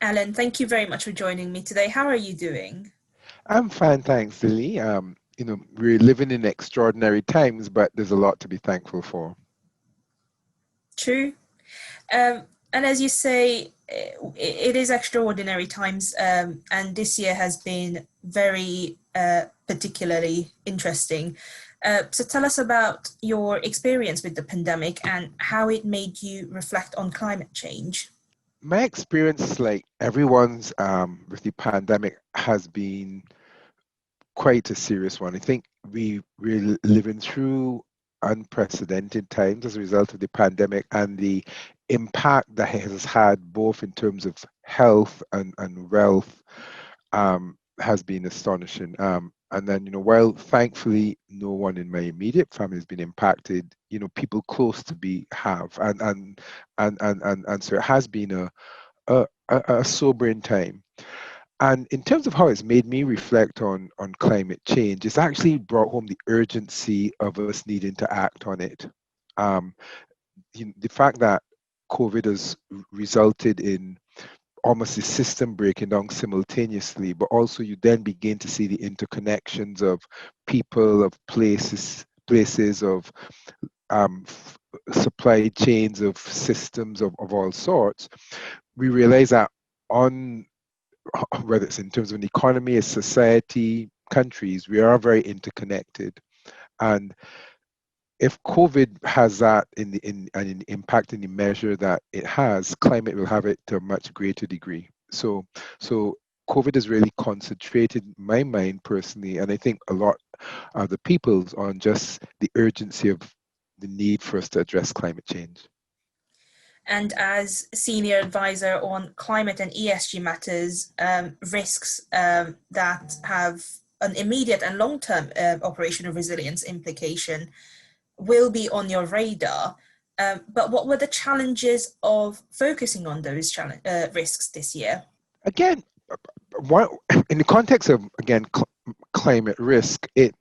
Alan, thank you very much for joining me today. How are you doing? I'm fine, thanks, Lily. We're living in extraordinary times, but there's a lot to be thankful for. True. And as you say, it is extraordinary times, and this year has been very particularly interesting. So tell us about your experience with the pandemic and how it made you reflect on climate change. My experience, like everyone's, with the pandemic has been quite a serious one. I think we're living through unprecedented times as a result of the pandemic and the impact that it has had both in terms of health and wealth has been astonishing. And then, while thankfully no one in my immediate family has been impacted, people close to me have, and so it has been a sobering time. And in terms of how it's made me reflect on climate change, it's actually brought home the urgency of us needing to act on it. Um, the fact that COVID has resulted in almost the system breaking down simultaneously, but also you then begin to see the interconnections of people, of places of supply chains, of systems of all sorts. We realize that on whether it's in terms of an economy, a society, countries, we are very interconnected. And if COVID has that in impact in the measure that it has, climate will have it to a much greater degree. So COVID has really concentrated my mind personally, and I think a lot of the people's on just the urgency of the need for us to address climate change. And as senior advisor on climate and ESG matters, risks that have an immediate and long-term operational resilience implication will be on your radar. But what were the challenges of focusing on those risks this year? Again, what, in the context of again climate risk, it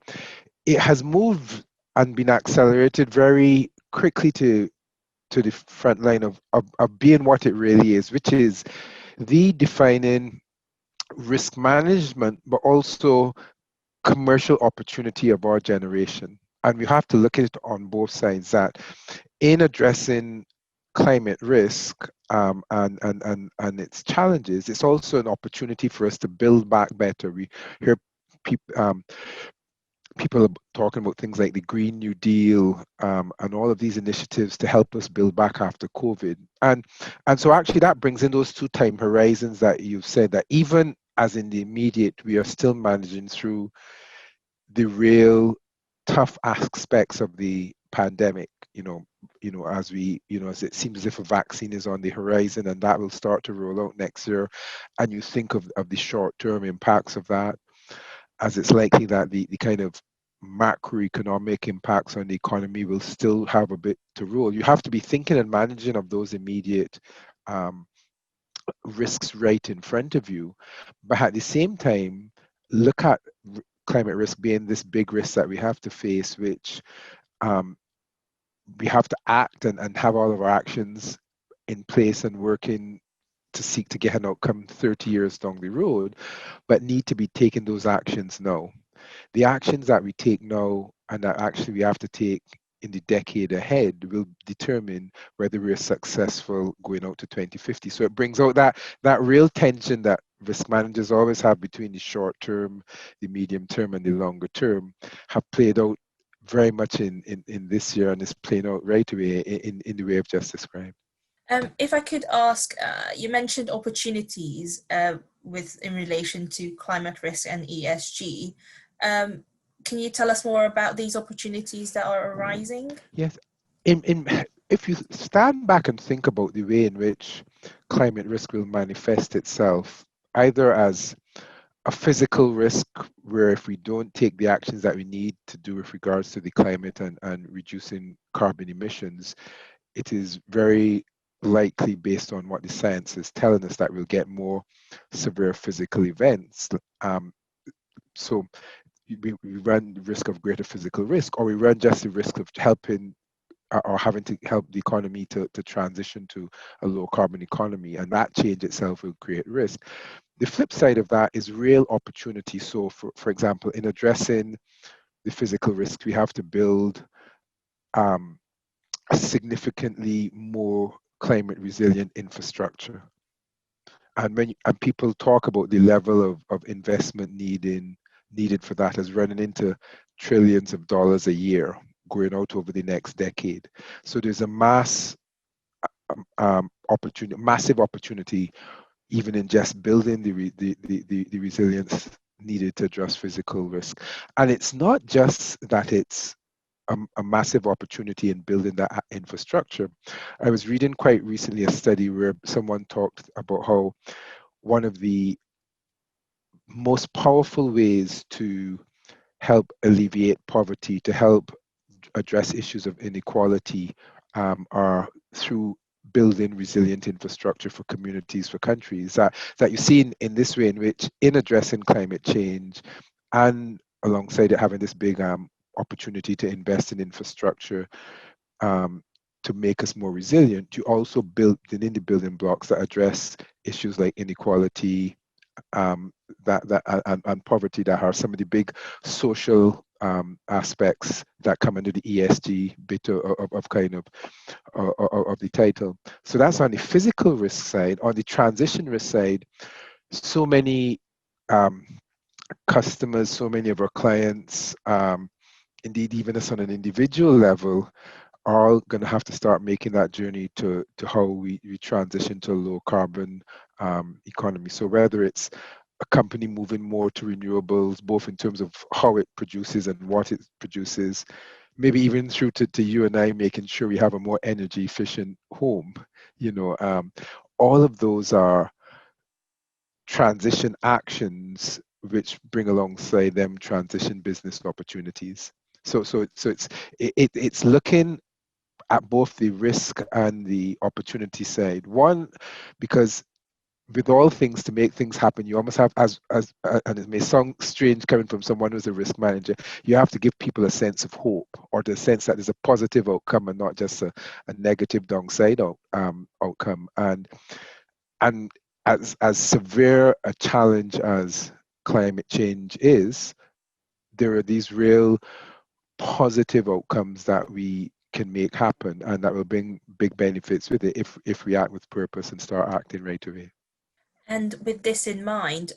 has moved and been accelerated very quickly to the front line of being what it really is, which is the defining risk management, but also commercial opportunity of our generation. And we have to look at it on both sides that in addressing climate risk and its challenges, it's also an opportunity for us to build back better. We hear people people are talking about things like the Green New Deal and all of these initiatives to help us build back after COVID. And so actually that brings in those two time horizons that you've said that even as in the immediate, we are still managing through the real tough aspects of the pandemic. As as it seems as if a vaccine is on the horizon and that will start to roll out next year, and you think of the short-term impacts of that, as it's likely that the kind of macroeconomic impacts on the economy will still have a bit to roll. You have to be thinking and managing of those immediate um, risks right in front of you, but at the same time, look at climate risk being this big risk that we have to face, which um, we have to act and have all of our actions in place and working to seek to get an outcome 30 years down the road, but need to be taking those actions now. The actions that we take now and that actually we have to take in the decade ahead will determine whether we're successful going out to 2050. So it brings out that real tension that risk managers always have between the short term, the medium term, and the longer term, have played out very much in this year and is playing out right away in the way I've just described. If I could ask, you mentioned opportunities with in relation to climate risk and ESG. Um, can you tell us more about these opportunities that are arising? Yes. In if you stand back and think about the way in which climate risk will manifest itself, either as a physical risk, where if we don't take the actions that we need to do with regards to the climate and reducing carbon emissions, it is very likely, based on what the science is telling us, that we'll get more severe physical events. Um, so we run the risk of greater physical risk, or we run just the risk of helping are having to help the economy to transition to a low carbon economy, and that change itself will create risk. The flip side of that is real opportunity. So, for example, in addressing the physical risks, we have to build um, a significantly more climate resilient infrastructure. And and people talk about the level of investment needed for that as running into trillions of dollars a year going out over the next decade. So there's a massive opportunity even in just building the resilience needed to address physical risk. And it's not just that it's a massive opportunity in building that infrastructure. I was reading quite recently a study where someone talked about how one of the most powerful ways to help alleviate poverty, to help address issues of inequality, are through building resilient infrastructure for communities, for countries. That you see in this way in which, in addressing climate change, and alongside it having this big opportunity to invest in infrastructure um, to make us more resilient, you also build in the building blocks that address issues like inequality, um, and poverty, that are some of the big social aspects that come under the ESG bit of kind of the title. So that's on the physical risk side. On the transition risk side, so many um, customers, so many of our clients, indeed even us on an individual level, are going to have to start making that journey to how we transition to a low carbon economy. So whether it's a company moving more to renewables, both in terms of how it produces and what it produces, maybe even through to you and I making sure we have a more energy efficient home, you know, all of those are transition actions which bring alongside them transition business opportunities. It's looking at both the risk and the opportunity side. One, because with all things, to make things happen, you almost have, and it may sound strange coming from someone who's a risk manager, you have to give people a sense of hope, or the sense that there's a positive outcome and not just a negative downside outcome. And as severe a challenge as climate change is, there are these real positive outcomes that we can make happen, and that will bring big benefits with it if we act with purpose and start acting right away. And with this in mind,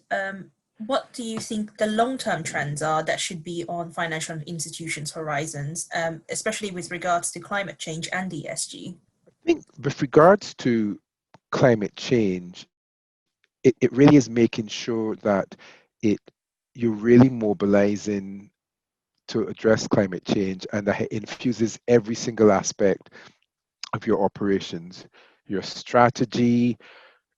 what do you think the long-term trends are that should be on financial institutions' horizons, especially with regards to climate change and ESG? I think with regards to climate change, it really is making sure that it you're really mobilizing to address climate change, and that it infuses every single aspect of your operations, your strategy,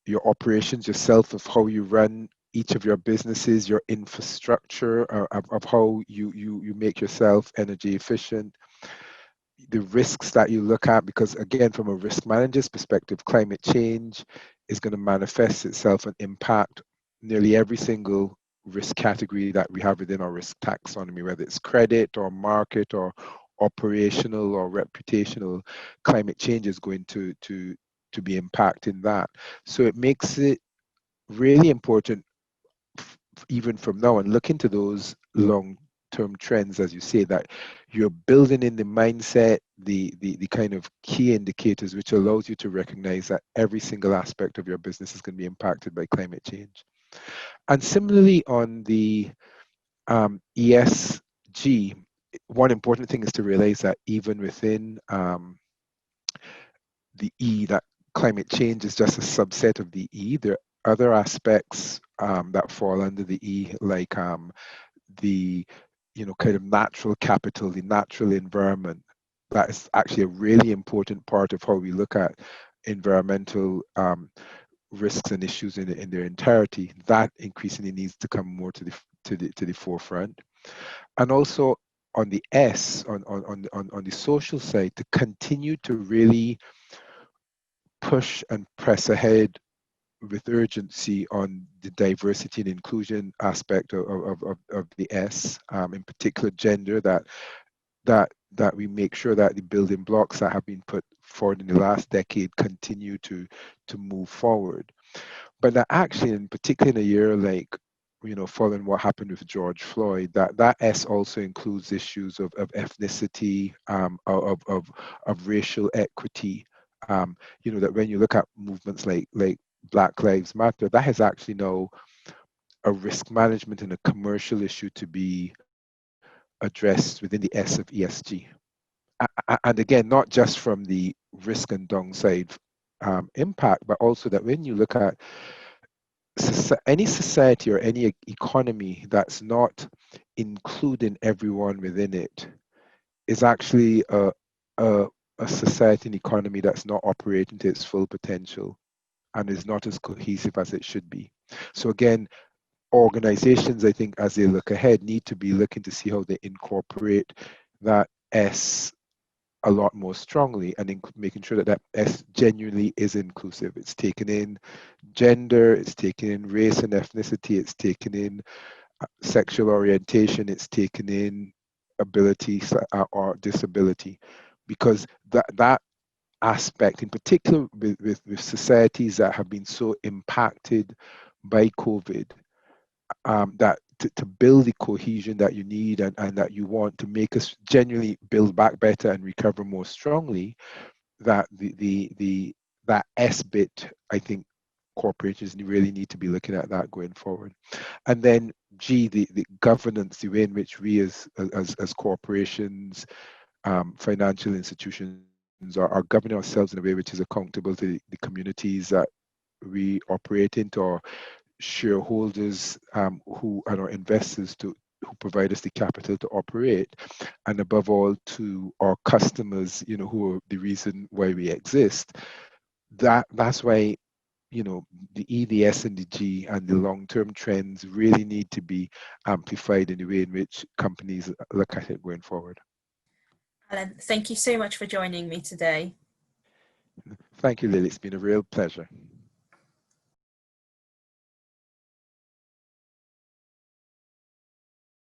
your operations yourself, of how you run each of your businesses, your infrastructure, of how you make yourself energy efficient, the risks that you look at, because again, from a risk manager's perspective, climate change is going to manifest itself and impact nearly every single risk category that we have within our risk taxonomy, whether it's credit or market or operational or reputational. Climate change is going to be impacting that. So it makes it really important, even from now on, look into those long-term trends, as you say, that you're building in the mindset, the kind of key indicators which allows you to recognize that every single aspect of your business is going to be impacted by climate change. And similarly on the ESG, one important thing is to realize that even within the E, that climate change is just a subset of the E. There are other aspects that fall under the E, like the kind of natural capital, the natural environment. That is actually a really important part of how we look at environmental risks and issues in their entirety. That increasingly needs to come more to the forefront. And also on the S, on the social side, to continue to really push and press ahead with urgency on the diversity and inclusion aspect of the S, in particular gender, that that we make sure that the building blocks that have been put forward in the last decade continue to move forward. But that actually, in particular in a year like, following what happened with George Floyd, that S also includes issues of ethnicity, of racial equity. That when you look at movements like Black Lives Matter, that has actually now a risk management and a commercial issue to be addressed within the S of ESG. And again, not just from the risk and downside impact, but also that when you look at any society or any economy that's not including everyone within it is actually a society and economy that's not operating to its full potential and is not as cohesive as it should be. So again, organizations, I think, as they look ahead, need to be looking to see how they incorporate that S a lot more strongly, and making sure that S genuinely is inclusive. It's taken in gender, it's taken in race and ethnicity, it's taken in sexual orientation, it's taken in ability or disability, because that aspect, in particular with societies that have been so impacted by COVID, that to build the cohesion that you need and that you want to make us genuinely build back better and recover more strongly, that that S bit, I think corporations really need to be looking at that going forward. And then G, the governance, the way in which we as corporations, financial institutions are governing ourselves in a way which is accountable to the communities that we operate into, or shareholders who and our investors who provide us the capital to operate, and above all to our customers, who are the reason why we exist. That's why the E, the S, and the G, and the long-term trends really need to be amplified in the way in which companies look at it going forward. Alan, thank you so much for joining me today. Thank you, Lily. It's been a real pleasure.